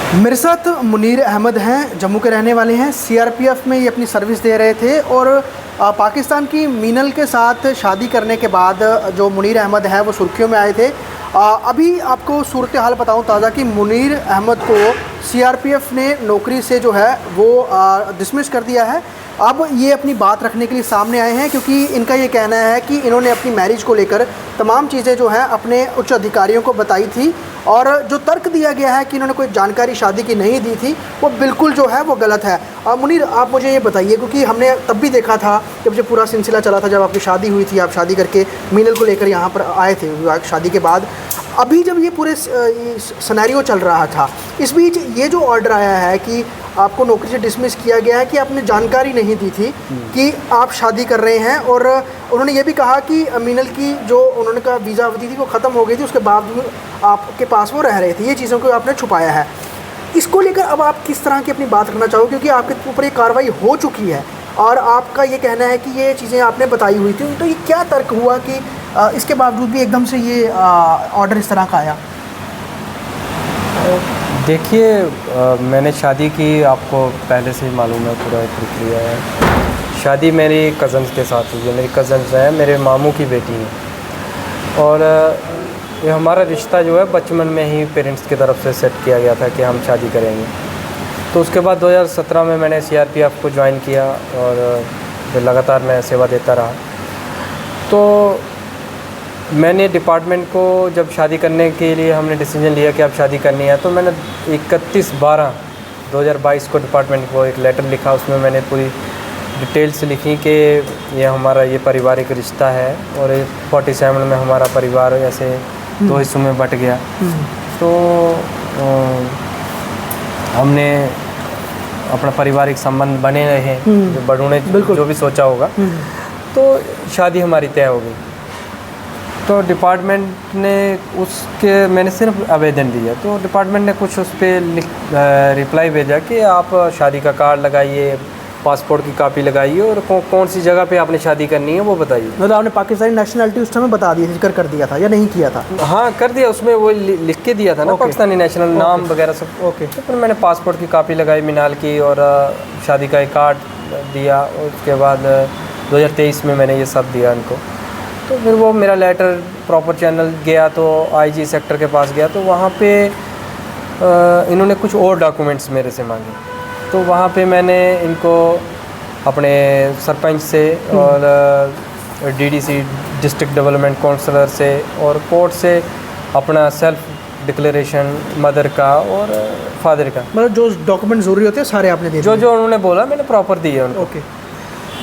मेरे साथ मुनीर अहमद हैं, जम्मू के रहने वाले हैं। सीआरपीएफ में ये अपनी सर्विस दे रहे थे और पाकिस्तान की मीनल के साथ शादी करने के बाद जो मुनीर अहमद हैं वो सुर्खियों में आए थे। अभी आपको सूरत हाल बताऊं ताज़ा कि मुनीर अहमद को सीआरपीएफ ने नौकरी से जो है वो डिसमिस कर दिया है। अब ये अपनी बात रखने के लिए सामने आए हैं क्योंकि इनका ये कहना है कि इन्होंने अपनी मैरिज को लेकर तमाम चीज़ें जो हैं अपने उच्च अधिकारियों को बताई थी और जो तर्क दिया गया है कि इन्होंने कोई जानकारी शादी की नहीं दी थी वो बिल्कुल जो है वो गलत है। मुनीर, आप मुझे ये बताइए, क्योंकि हमने तब भी देखा था जब जो पूरा सिलसिला चला था, जब आपकी शादी हुई थी, आप शादी करके मीनल को लेकर यहाँ पर आए थे शादी के बाद। अभी जब ये पूरे सिनेरियो चल रहा था, इस बीच ये जो ऑर्डर आया है कि आपको नौकरी से डिसमिस किया गया है कि आपने जानकारी नहीं दी थी कि आप शादी कर रहे हैं, और उन्होंने ये भी कहा कि मीनल की जो उन्होंने कहा वीज़ा अवधि थी वो ख़त्म हो गई थी, उसके बावजूद आपके पास वो रह रहे थे। ये चीज़ों को आपने छुपाया है। इसको लेकर अब आप किस तरह की अपनी बात रखना चाहोगे, क्योंकि आपके ऊपर ये कार्रवाई हो चुकी है और आपका ये कहना है कि ये चीज़ें आपने बताई हुई थी, तो ये क्या तर्क हुआ कि इसके बावजूद भी एकदम से ये ऑर्डर इस तरह का आया? देखिए, मैंने शादी की, आपको पहले से ही मालूम है पूरा प्रक्रिया है। शादी मेरी कज़न्स के साथ हुई है। मेरी कज़न्स हैं, मेरे मामू की बेटी है और ये हमारा रिश्ता जो है बचपन में ही पेरेंट्स की तरफ से सेट किया गया था कि हम शादी करेंगे। तो उसके बाद 2017 में मैंने सीआरपीएफ को ज्वाइन किया और फिर लगातार मैं सेवा देता रहा। तो मैंने डिपार्टमेंट को जब शादी करने के लिए हमने डिसीजन लिया कि अब शादी करनी है, तो मैंने 31/12/2022 को डिपार्टमेंट को एक लेटर लिखा। उसमें मैंने पूरी डिटेल्स लिखी कि ये हमारा ये पारिवारिक रिश्ता है और 47 में हमारा परिवार ऐसे 2 हिस्सों में बट गया। तो हमने अपना पारिवारिक संबंध बने रहे, जो बड़ों ने जो भी सोचा होगा, तो शादी हमारी तय हो गई। तो डिपार्टमेंट ने उसके, मैंने सिर्फ आवेदन दिया, तो डिपार्टमेंट ने कुछ उस पर रिप्लाई भेजा कि आप शादी का कार्ड लगाइए, पासपोर्ट की कॉपी लगाइए और कौन सी जगह पे आपने शादी करनी है वो बताइए। मतलब आपने पाकिस्तानी नेशनलिटी उस समय बता दी, जिक्र कर दिया था या नहीं किया था? हाँ, कर दिया, उसमें वो लिख के दिया था ना, पाकिस्तानी नेशनल नाम वगैरह सब। ओके। तो फिर मैंने पासपोर्ट की कॉपी लगाई मीनाल की और शादी का एक कार्ड दिया। उसके बाद 2023 में मैंने ये सब दिया इनको। तो फिर वो मेरा लेटर प्रॉपर चैनल गया, तो आईजी सेक्टर के पास गया, तो वहाँ पे इन्होंने कुछ और डॉक्यूमेंट्स मेरे से मांगे। तो वहाँ पे मैंने इनको अपने सरपंच से और डीडीसी डिस्ट्रिक्ट डेवलपमेंट काउंसलर से और कोर्ट से अपना सेल्फ डिक्लेरेशन मदर का और फादर का, मतलब जो डॉक्यूमेंट ज़रूरी होते हैं सारे आपने दिए? जो उन्होंने बोला मैंने प्रॉपर दिए उनको। ओके।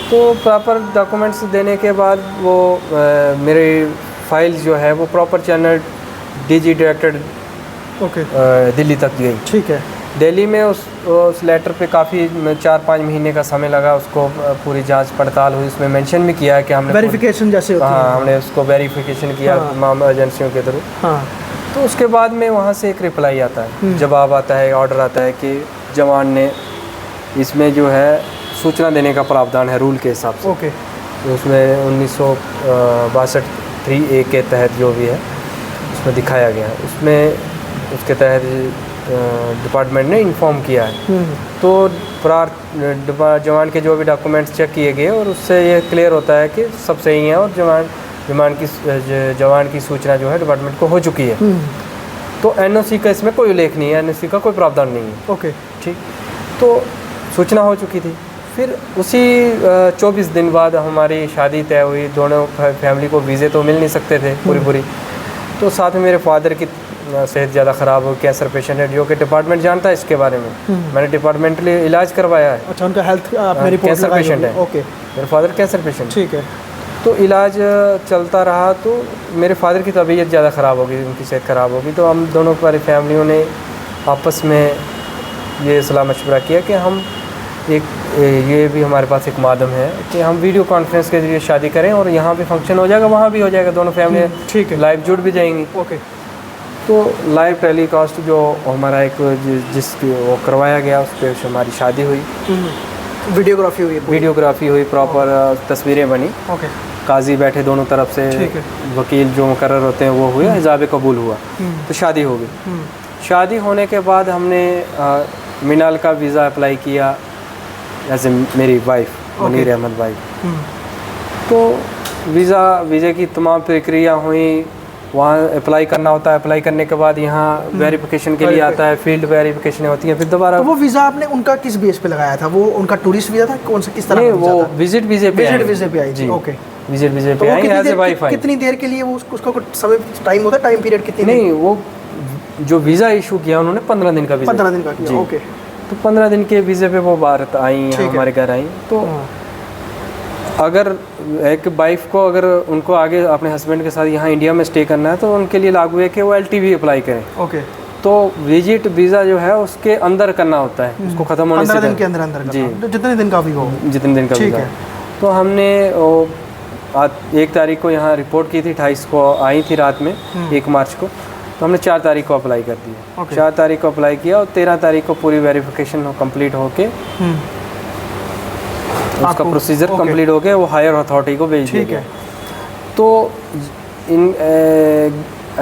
तो प्रॉपर डॉक्यूमेंट्स देने के बाद वो मेरी फाइल जो है वो proper channel DG director Delhi तक गई। ठीक है। दिल्ली में उस लेटर पे काफ़ी 4-5 महीने का समय लगा, उसको पूरी जांच पड़ताल हुई। उसमें मेंशन भी किया है कि हमने वेरिफिकेशन जैसे होती है। हाँ, हमने उसको वेरिफिकेशन किया तमाम एजेंसियों के थ्रू। हाँ। तो उसके बाद में वहाँ से एक रिप्लाई आता है, जवाब आता है, ऑर्डर आता है कि जवान ने इसमें जो है सूचना देने का प्रावधान है रूल के हिसाब से। ओके। तो उसमें 1962 3A के तहत जो भी है उसमें दिखाया गया है, उसमें उसके तहत डिपार्टमेंट ने इन्फॉर्म किया है। तो जवान के जो भी डॉक्यूमेंट्स चेक किए गए और उससे ये क्लियर होता है कि सब सही है और जवान की सूचना जो है डिपार्टमेंट को हो चुकी है। तो एनओसी का इसमें कोई उल्लेख नहीं है, एनओसी का कोई प्रावधान नहीं है। ओके, ठीक। तो सूचना हो चुकी थी। फिर उसी 24 दिन बाद हमारी शादी तय हुई। दोनों फैमिली को वीज़े तो मिल नहीं सकते थे पूरी। तो साथ में मेरे फादर की सेहत ज़्यादा ख़राब हो, कैंसर पेशेंट है, जो कि डिपार्टमेंट जानता है इसके बारे में। मैंने डिपार्टमेंटली इलाज करवाया है। अच्छा, उनका हेल्थ कैंसर पेशेंट है। ओके। मेरे फादर कैंसर पेशेंट। ठीक है। तो इलाज चलता रहा, तो मेरे फादर की तबीयत ज़्यादा ख़राब हो गई, उनकी सेहत ख़राब हो गई। तो हम दोनों पूरी फैमिलियों ने आपस में ये सलाह मशवरा किया कि हम ये भी हमारे पास एक माध्यम है कि हम वीडियो कॉन्फ्रेंस के जरिए शादी करें और यहाँ भी फंक्शन हो जाएगा, वहाँ भी हो जाएगा, दोनों फैमिली ठीक है लाइव जुड़ भी जाएंगी। ओके। तो लाइव टेलीकास्ट जो हमारा एक जिसकी वो करवाया गया, उस पर हमारी शादी हुई, वीडियोग्राफी हुई, प्रॉपर तस्वीरें बनी। ओके। काजी बैठे दोनों तरफ से, वकील जो मुकर्रर होते हैं वो हुए, हिजाब कबूल हुआ, तो शादी हो गई। शादी होने के बाद हमने मीनाल का वीज़ा अप्लाई किया एज ए मेरी वाइफ मुनीर अहमद भाई। तो वीज़े की तमाम प्रक्रिया हुई, वहाँ अप्लाई करना होता है, अप्लाई करने के बाद यहाँ वेरिफिकेशन के लिए आता है, फील्ड वेरिफिकेशन होती है, फिर दोबारा। तो वो वीज़ा आपने उनका किस बेस पे लगाया था? वो उनका टूरिस्ट वीज़ा था, कौन सा, किस तरह? नहीं, वो विजिट वीज़े पे आई थी। ओके, विजिट वीज़े पे आई एज ए वाइफ आई। कितनी देर के लिए वो उसका कुछ समय टाइम होता है, टाइम पीरियड कितनी? नहीं, वो जो वीज़ा इशू किया उन्होंने 15 दिन का वीज़ा, 15 दिन का किया। ओके, तो 15 दिन के वीज़े पे वो भारत आई, हमारे घर आई। तो अगर एक वाइफ को, अगर उनको आगे अपने हस्बैंड के साथ यहाँ इंडिया में स्टे करना है, तो उनके लिए लागू है कि वो LTV अप्लाई करें। ओके, तो विजिट वीज़ा जो है उसके अंदर करना होता है, उसको ख़त्म होने से 15 दिन के अंदर जी, जितने दिन का भी हो, जितने दिन का वीज़ा है। तो हमने 1 तारीख को यहाँ रिपोर्ट की थी, 28 को आई थी रात में, 1 मार्च को। तो हमने 4 तारीख को अप्लाई कर दिया। 4 तारीख को अप्लाई किया और 13 तारीख को पूरी वेरिफिकेशन कंप्लीट होके उसका प्रोसीजर कंप्लीट हो गया, वो हायर अथॉरिटी को भेज दिया गया। तो इन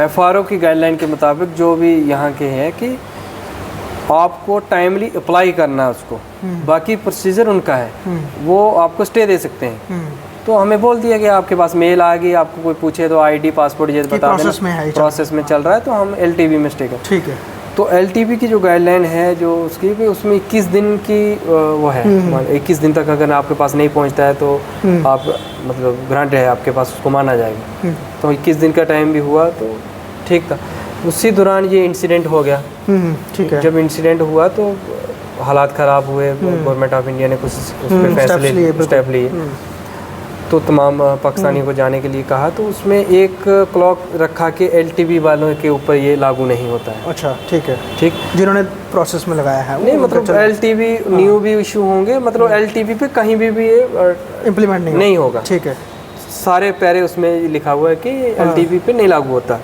FRO की गाइडलाइन के मुताबिक जो भी यहाँ के हैं कि आपको टाइमली अप्लाई करना है उसको, बाकी प्रोसीजर उनका है, वो आपको स्टे दे सकते हैं। तो हमें बोल दिया कि आपके पास मेल आ गई, आपको कोई पूछे तो ID पासपोर्ट ये बता देना, प्रोसेस में चल रहा है, तो हम LTV में स्टे करें। ठीक है। तो LTV की जो गाइडलाइन है जो उसकी भी, उसमें 21 दिन की वो है, 21 दिन तक अगर आपके पास नहीं पहुंचता है तो आप मतलब ग्रांट है आपके पास, उसको माना जाएगा। तो 21 दिन का टाइम भी हुआ तो ठीक था। उसी दौरान ये इंसिडेंट हो गया। ठीक है। जब इंसिडेंट हुआ तो हालात ख़राब हुए, गवर्नमेंट ऑफ इंडिया ने कुछ उस पर फैसले स्टेप लिए, तो तमाम पाकिस्तानियों को जाने के लिए कहा। तो उसमें एक क्लॉक रखा कि LTV वालों के ऊपर ये लागू नहीं होता है। अच्छा, ठीक है। ठीक, जिन्होंने प्रोसेस में लगाया है नहीं, मतलब LTV न्यू भी इशू होंगे, मतलब LTV पे कहीं भी ये इम्प्लीमेंट नहीं होगा। ठीक है। सारे पैरे उसमें लिखा हुआ है कि LTV पे नहीं लागू होता।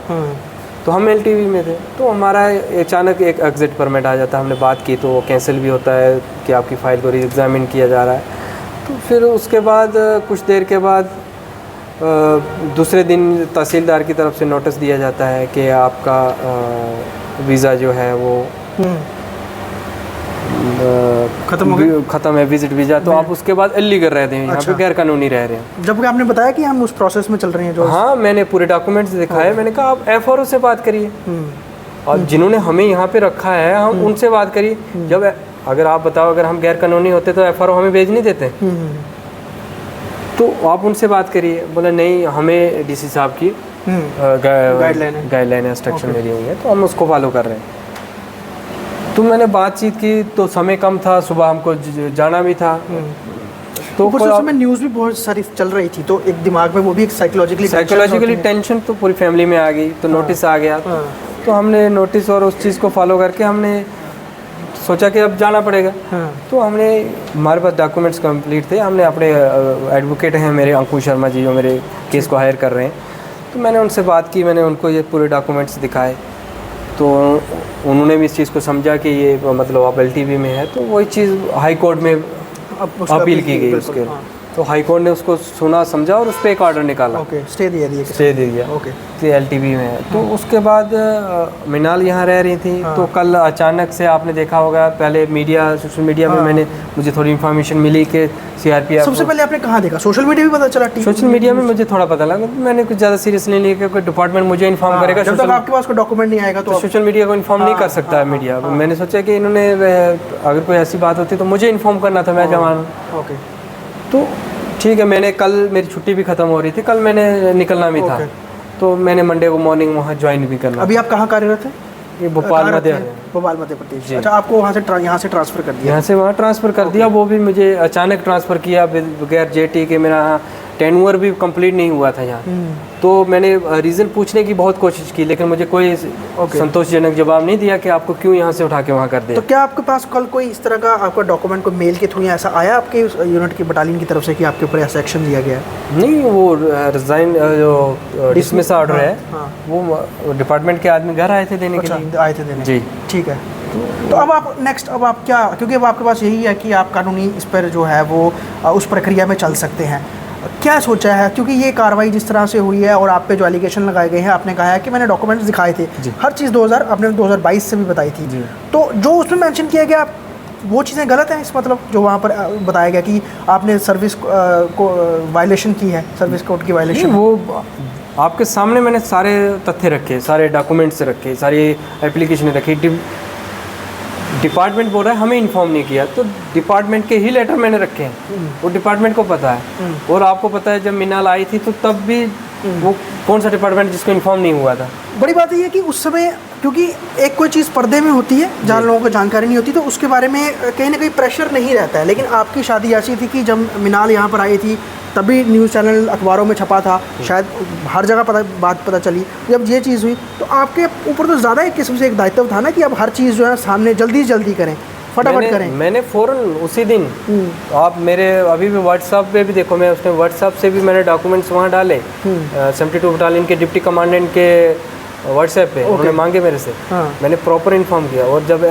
तो हम LTV में थे, तो हमारा अचानक एक एग्जिट परमिट आ जाता है। हमने बात की तो वो कैंसिल भी होता है कि आपकी फ़ाइल को रीएग्जामिन किया जा रहा है। तो फिर उसके बाद कुछ देर के बाद दूसरे दिन तहसीलदार की तरफ से नोटिस दिया जाता है कि आपका वीज़ा जो है वो ख़त्म है, विजिट वीज़ा। तो आप उसके बाद इल्लीगल रह रहे हैं, यहाँ पे गैर कानूनी रह रहे हैं। जबकि आपने बताया कि हम उस प्रोसेस में चल रहे हैं जो। हाँ, मैंने पूरे डॉक्यूमेंट्स दिखाए। मैंने कहा आप FRO से बात करिए, और जिन्होंने हमें यहाँ पे रखा है हम उनसे बात करिए। जब अगर आप बताओ, अगर हम गैर कानूनी होते तो FRO हमें भेज नहीं देते। तो आप उनसे बात करिए। बोला नहीं, हमें DC साहब की गाइडलाइन इंस्ट्रक्शन मिली हुई है, तो हम उसको फॉलो कर रहे हैं। तो मैंने बातचीत की, तो समय कम था, सुबह हमको जाना भी था। तो उस समय न्यूज़ भी बहुत सारी चल रही थी, तो एक दिमाग में वो भी एक साइकोलॉजिकली टेंशन तो पूरी फैमिली में आ गई। तो नोटिस आ गया, तो हमने नोटिस और उस चीज़ को फॉलो करके हमने सोचा कि अब जाना पड़ेगा। तो हमने, हमारे पास डॉक्यूमेंट्स कंप्लीट थे। हमने अपने एडवोकेट हैं मेरे, अंकुश शर्मा जी, जो मेरे केस को हायर कर रहे हैं। तो मैंने उनसे बात की, मैंने उनको ये पूरे डॉक्यूमेंट्स दिखाए। तो उन्होंने भी इस चीज़ को समझा कि ये मतलब आप LTV में है। तो वही चीज़ हाई कोर्ट में अपील की गई उसके। तो हाई कोर्ट ने उसको सुना, समझा और उस पर एक ऑर्डर निकाला। स्टे दे दिया। ओके, LTV में है। तो उसके बाद मीनाल यहाँ रह रही थी। तो कल अचानक से आपने देखा होगा, पहले सोशल मीडिया में मुझे थोड़ी इन्फॉर्मेशन मिली कि CRPF। सबसे पहले आपने कहाँ देखा? सोशल मीडिया भी पता चला? सोशल मीडिया में मुझे थोड़ा पता लगा। मैंने कुछ ज़्यादा सीरियस नहीं लिया, कोई डिपार्टमेंट मुझे इन्फॉर्म करेगा। जब तक आपके पास कोई डॉक्यूमेंट नहीं आएगा तो सोशल मीडिया को इन्फॉर्म नहीं कर सकता है मीडिया। मैंने सोचा कि इन्होंने, अगर कोई ऐसी बात होती तो मुझे इन्फॉर्म करना था, मैं जवान। ओके, तो ठीक है। मैंने कल, मेरी छुट्टी भी ख़त्म हो रही थी, कल मैंने निकलना भी था। तो मैंने मंडे को मॉर्निंग वहाँ ज्वाइन भी करना। अभी आप कहाँ कार्यरत हैं? ये भोपाल मध्य प्रदेश। अच्छा, आपको वहाँ से यहाँ से ट्रांसफ़र कर दिया? यहाँ से वहाँ ट्रांसफ़र कर दिया। वो भी मुझे अचानक ट्रांसफ़र किया बगैर JT के। मेरा टेन्योर भी कंप्लीट नहीं हुआ था यहाँ। तो मैंने रीज़न पूछने की बहुत कोशिश की, लेकिन मुझे कोई संतोषजनक जवाब नहीं दिया कि आपको क्यों यहाँ से उठा के वहाँ कर दिया। तो क्या आपके पास कल कोई इस तरह का आपका डॉक्यूमेंट को मेल के थ्रू ऐसा आया आपके यूनिट की बटालियन की तरफ से कि आपके ऊपर ऐसा एक्शन लिया गया? नहीं, वो रिज़ाइन जो डिसमिस ऑर्डर है, वो डिपार्टमेंट के आदमी घर आए थे देने के लिए। आए थे देने? जी, ठीक है। तो अब आप नेक्स्ट, अब आप क्या, क्योंकि अब आपके पास यही है कि आप कानूनी इस पर जो है वो उस प्रक्रिया में चल सकते हैं। क्या सोचा है, क्योंकि ये कार्रवाई जिस तरह से हुई है और आप पे जो एलिगेशन लगाए गए हैं, आपने कहा है कि मैंने डॉक्यूमेंट्स दिखाए थे, हर चीज़ 2000 आपने 2022 से भी बताई थी, तो जो उसमें मेंशन किया गया वो चीज़ें गलत हैं, इस मतलब जो वहाँ पर बताया गया कि आपने सर्विस को वायलेशन की है, सर्विस कोड की वायलेशन? वो आपके सामने मैंने सारे तथ्य रखे, सारे डॉक्यूमेंट्स रखे, सारी एप्लीकेशन रखी। डिपार्टमेंट बोल रहा है हमें इन्फॉर्म नहीं किया, तो डिपार्टमेंट के ही लेटर मैंने रखे हैं, वो डिपार्टमेंट को पता है। और आपको पता है जब मीनाल आई थी तो तब भी वो कौन सा डिपार्टमेंट जिसको इन्फॉर्म नहीं हुआ था। बड़ी बात ये है कि उस समय, क्योंकि एक कोई चीज़ पर्दे में होती है जहाँ लोगों को जानकारी नहीं होती, तो उसके बारे में कहीं ना कहीं प्रेशर नहीं रहता है। लेकिन आपकी शादी ऐसी थी कि जब मीनाल यहाँ पर आई थी तभी न्यूज़ चैनल अखबारों में छपा था, शायद हर जगह बात पता चली। जब ये चीज़ हुई तो आपके ऊपर तो ज़्यादा एक किस्म से एक दायित्व था ना कि अब हर चीज़ जो है सामने जल्दी करें, फटाफट करें। मैंने फ़ौरन उसी दिन, आप मेरे अभी भी व्हाट्सएप पे भी देखो, मैं उसने व्हाट्सएप से भी मैंने डॉक्यूमेंट्स वहाँ डाले, 72 बटालियन के डिप्टी कमांडेंट के व्हाट्सएप पे उन्होंने मांगे मेरे से। मैंने प्रॉपर इन्फॉर्म किया, और जब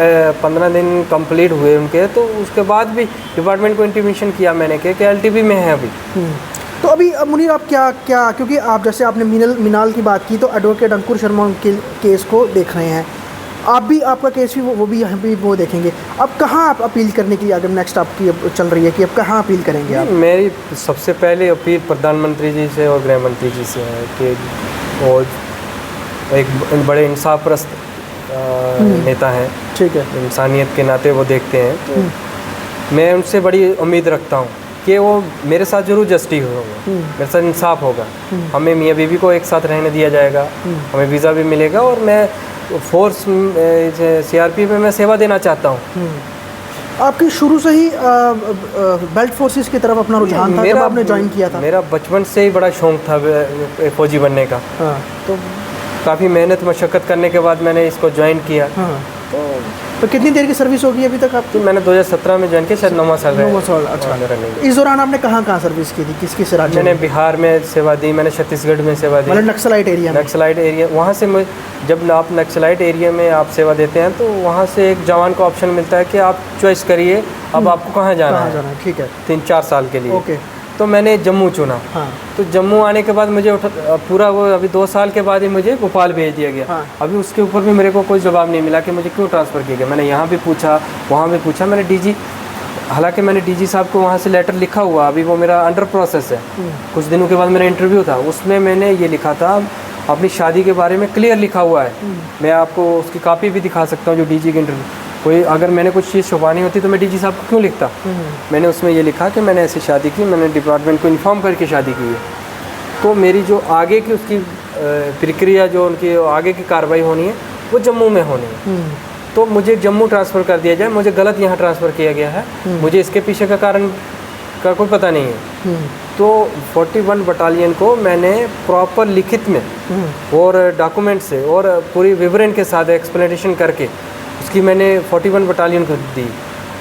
15 दिन कंप्लीट हुए उनके, तो उसके बाद भी डिपार्टमेंट को इंटीमेशन किया मैंने कि एलटीबी में है अभी। तो अभी मुनीर आप क्या क्योंकि आप जैसे आपने मीनाल की बात की, तो एडवोकेट अंकुर शर्मा के केस को देख रहे हैं, आप भी, आपका केस भी वो भी यहाँ भी वो देखेंगे। अब कहाँ आप अपील करने की अगर नेक्स्ट आपकी अब चल रही है कि अब कहाँ अपील करेंगे आप? मेरी सबसे पहले अपील प्रधानमंत्री जी से और गृह मंत्री जी से है कि वो एक बड़े इंसाफ परस्त नेता हैं, ठीक है, इंसानियत के नाते वो देखते हैं, तो मैं उनसे बड़ी उम्मीद रखता हूँ कि वो मेरे साथ जरूर जस्टिस होगा, मेरे साथ इंसाफ होगा, हमें मियाँ बीवी को एक साथ रहने दिया जाएगा, हमें वीज़ा भी मिलेगा, और मैं फोर्स सीआरपीएफ में मैं सेवा देना चाहता हूँ। आपकी शुरू से ही बेल्ट फोर्सेस की तरफ अपना रुझान था जब आपने ज्वाइन किया था? मेरा बचपन से ही बड़ा शौक़ था फौजी बनने का। तो काफ़ी मेहनत मशक्क़त करने के बाद मैंने इसको ज्वाइन किया। तो कितनी देर की सर्विस होगी अभी तक आपकी? मैंने 2017 में ज्वाइन किया, शायद 9वां साल है। 9वां साल, अच्छा। इस दौरान आपने कहाँ सर्विस की थी, किस राज्य? मैंने बिहार में सेवा दी, मैंने छत्तीसगढ़ में सेवा दी, मतलब नक्सलाइट एरिया। वहाँ से जब आप नक्सलाइट एरिया में आप सेवा देते हैं तो वहाँ से एक जवान को ऑप्शन मिलता है कि आप चॉइस करिए अब आपको कहाँ जाना है। ठीक है, 3-4 साल के लिए। ओके, तो मैंने जम्मू चुना। तो जम्मू आने के बाद मुझे पूरा वो अभी 2 साल के बाद ही मुझे भोपाल भेज दिया गया। अभी उसके ऊपर भी मेरे को कोई जवाब नहीं मिला कि मुझे क्यों ट्रांसफ़र किया गया। मैंने यहाँ भी पूछा, वहाँ भी पूछा, मैंने डीजी, हालांकि मैंने डीजी साहब को वहाँ से लेटर लिखा हुआ, अभी वो मेरा अंडर प्रोसेस है। कुछ दिनों के बाद मेरा इंटरव्यू था, उसमें मैंने ये लिखा था, अपनी शादी के बारे में क्लियर लिखा हुआ है। मैं आपको उसकी कॉपी भी दिखा सकता हूँ, जो डीजी के इंटरव्यू, कोई अगर मैंने कुछ चीज़ छुपानी होती तो मैं डीजी साहब को क्यों लिखता। मैंने उसमें ये लिखा कि मैंने ऐसी शादी की, मैंने डिपार्टमेंट को इन्फॉर्म करके शादी की है। तो मेरी जो आगे की उसकी प्रक्रिया, जो उनकी आगे की कार्रवाई होनी है वो जम्मू में होनी है। तो मुझे जम्मू ट्रांसफ़र कर दिया जाए, मुझे गलत यहाँ ट्रांसफ़र किया गया है, मुझे इसके पीछे का कारण का कोई पता नहीं है। तो 41 बटालियन को मैंने प्रॉपर लिखित में और डॉक्यूमेंट से और पूरी विवरण के साथ एक्सप्लेनेशन करके उसकी मैंने 41 बटालियन को दी।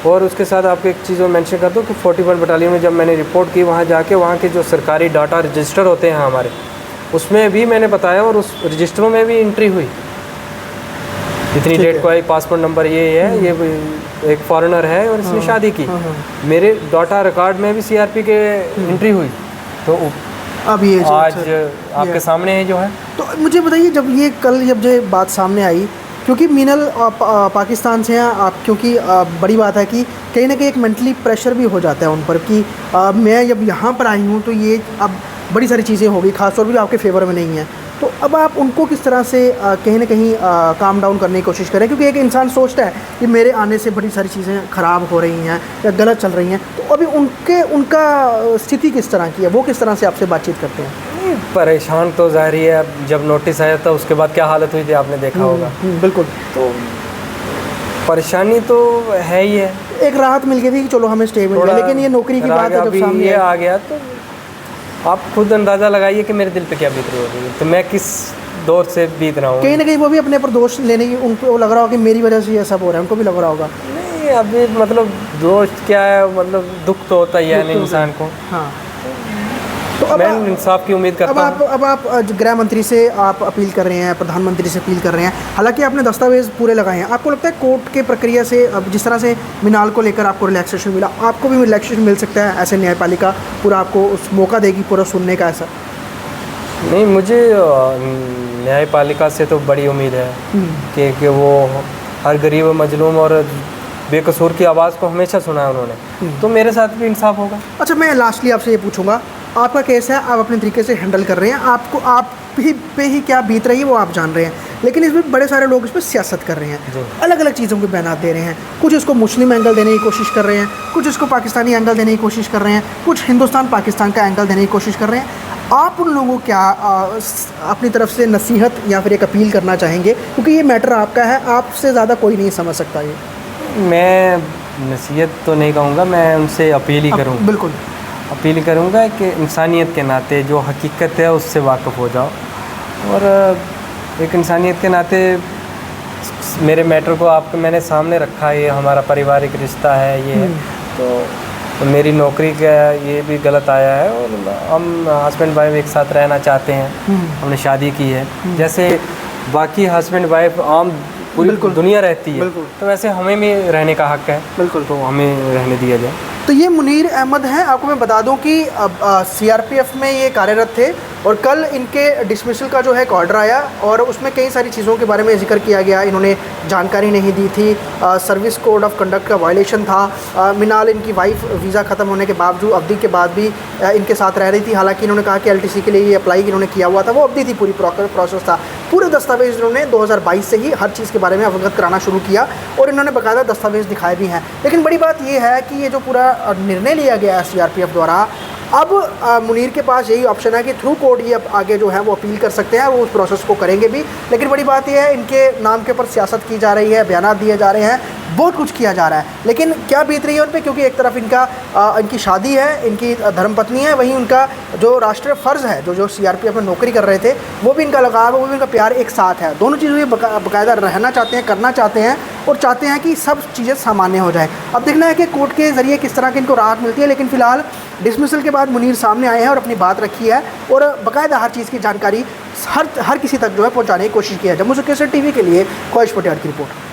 और उसके साथ आपको एक चीज़ और मेंशन कर दूं कि 41 बटालियन में जब मैंने रिपोर्ट की, वहाँ जाके वहाँ के जो सरकारी डाटा रजिस्टर होते हैं हमारे, उसमें भी मैंने बताया और उस रजिस्टरों में भी एंट्री हुई, इतनी डेट को आई, पासपोर्ट नंबर ये है, ये एक फॉरेनर है और इसने शादी की। मेरे डाटा रिकॉर्ड में भी सीआरपी के एंट्री हुई। तो अब ये आज आपके सामने है जो है। तो मुझे बताइए, जब ये बात सामने आई, क्योंकि मीनल पाकिस्तान से हैं आप, क्योंकि बड़ी बात है कि कहीं ना कहीं एक मेंटली प्रेशर भी हो जाता है उन पर कि मैं जब यहाँ पर आई हूँ तो ये अब बड़ी सारी चीज़ें हो गई, खासतौर पर भी आपके फेवर में नहीं है। तो अब आप उनको किस तरह से कहीं ना कहीं काम डाउन करने की कोशिश करें, क्योंकि एक इंसान सोचता है कि मेरे आने से बड़ी सारी चीज़ें ख़राब हो रही हैं या गलत चल रही हैं। तो अभी उनका स्थिति किस तरह की है, वो किस तरह से आपसे बातचीत करते हैं? परेशान तो ज़ाहिर ही है, जब नोटिस आया था उसके बाद क्या हालत हुई थी आपने देखा होगा। बिल्कुल। तो परेशानी तो है ही है। एक राहत मिल गई थी कि चलो हमें स्टे मिल गया, लेकिन ये नौकरी की बात है, जब सामने ये आ गया तो आप खुद अंदाज़ा लगाइए कि मेरे दिल पे क्या बीत रही होगी, तो मैं किस दौर से बीत रहा हूँ। कहीं ना कहीं वो भी अपने पर दोष लेने की उनको लग रहा होगा कि मेरी वजह से ये सब हो रहा है, उनको भी लग रहा होगा। नहीं, अभी मतलब दोष क्या है, मतलब दुख तो होता ही है इंसान को। हाँ, तो अब मैं इंसाफ की उम्मीद करता हूँ। अब आप गृह मंत्री से आप अपील कर रहे हैं, प्रधानमंत्री से अपील कर रहे हैं, हालांकि आपने दस्तावेज पूरे लगाए हैं, आपको लगता है कोर्ट के प्रक्रिया से अब जिस तरह से मिनाल को लेकर आपको रिलैक्सेशन मिला, आपको भी रिलैक्सेशन मिल सकता है? ऐसे न्यायपालिका पूरा आपको उस मौका देगी पूरा सुनने का ऐसा? नहीं, मुझे न्यायपालिका से तो बड़ी उम्मीद है कि वो हर गरीब मजलूम और बेकसूर की आवाज़ को हमेशा सुना है उन्होंने, तो मेरे साथ भी इंसाफ होगा। अच्छा, मैं लास्टली आपसे ये पूछूंगा, आपका केस है, आप अपने तरीके से हैंडल कर रहे हैं, आपको आप ही पे ही क्या बीत रही है वो आप जान रहे हैं, लेकिन इसमें बड़े सारे लोग इस पर सियासत कर रहे हैं, अलग अलग चीज़ों के बयान दे रहे हैं, कुछ इसको मुस्लिम एंगल देने की कोशिश कर रहे हैं, कुछ इसको पाकिस्तानी एंगल देने की कोशिश कर रहे हैं, कुछ हिंदुस्तान पाकिस्तान का एंगल देने की कोशिश कर रहे हैं। आप उन लोगों को क्या अपनी तरफ से नसीहत या फिर एक अपील करना चाहेंगे, क्योंकि ये मैटर आपका है, आपसे ज़्यादा कोई नहीं समझ सकता ये? मैं नसीहत तो नहीं कहूँगा, मैं उनसे अपील ही करूँगा। बिल्कुल अपील करूँगा कि इंसानियत के नाते जो हकीकत है उससे वाकिफ़ हो जाओ, और एक इंसानियत के नाते मेरे मैटर को आपको मैंने सामने रखा है, ये हमारा पारिवारिक रिश्ता है, ये है, तो मेरी नौकरी का ये भी गलत आया है, और हम हस्बैंड वाइफ एक साथ रहना चाहते हैं, हमने शादी की है, जैसे बाकी हस्बैंड वाइफ आम पूरी दुनिया रहती है, तो वैसे हमें भी रहने का हक़ है, बिल्कुल, तो हमें रहने दिया जाए। तो ये मुनीर अहमद हैं, आपको मैं बता दूं कि सीआरपीएफ में ये कार्यरत थे और कल इनके डिसमिसल का जो है एक ऑर्डर आया और उसमें कई सारी चीज़ों के बारे में जिक्र किया गया। इन्होंने जानकारी नहीं दी थी, सर्विस कोड ऑफ कंडक्ट का वायलेशन था। मिनाल इनकी वाइफ वीज़ा ख़त्म होने के बावजूद अवधि के बाद भी इनके साथ रह रही थी, हालांकि इन्होंने कहा कि एलटीसी के लिए ये अप्लाई इन्होंने किया हुआ था, वो अवधि थी, पूरी प्रोसेस था, पूरे दस्तावेज इन्होंने 2022 से ही हर चीज़ के बारे में अवगत कराना शुरू किया और इन्होंने बाकायदा दस्तावेज दिखाए भी हैं। लेकिन बड़ी बात ये है कि ये जो पूरा निर्णय लिया गया है सीआरपीएफ द्वारा, अब मुनीर के पास यही ऑप्शन है कि थ्रू कोर्ट ही अब आगे जो है वो अपील कर सकते हैं, वो उस प्रोसेस को करेंगे भी। लेकिन बड़ी बात यह है, इनके नाम के ऊपर सियासत की जा रही है, बयान दिए जा रहे हैं, बहुत कुछ किया जा रहा है, लेकिन क्या बीत रही है उन पर, क्योंकि एक तरफ इनकी शादी है, इनकी धर्मपत्नी है, वहीं उनका जो राष्ट्रीय फ़र्ज़ है, जो सीआरपीएफ में नौकरी कर रहे थे, वो भी इनका लगाव है, वो भी इनका प्यार एक साथ है। दोनों चीज़ें बाकायदा रहना चाहते हैं, करना चाहते हैं और चाहते हैं कि सब चीज़ें सामान्य हो जाए। अब देखना है कि कोर्ट के ज़रिए किस तरह की इनको राहत मिलती है, लेकिन फ़िलहाल डिसमिसल के बाद मुनीर सामने आए हैं और अपनी बात रखी है और बाकायदा हर चीज़ की जानकारी हर किसी तक जो है पहुँचाने की कोशिश की है। जम्मू से केसर टीवी के लिए ख्वाहिश पटेल की रिपोर्ट।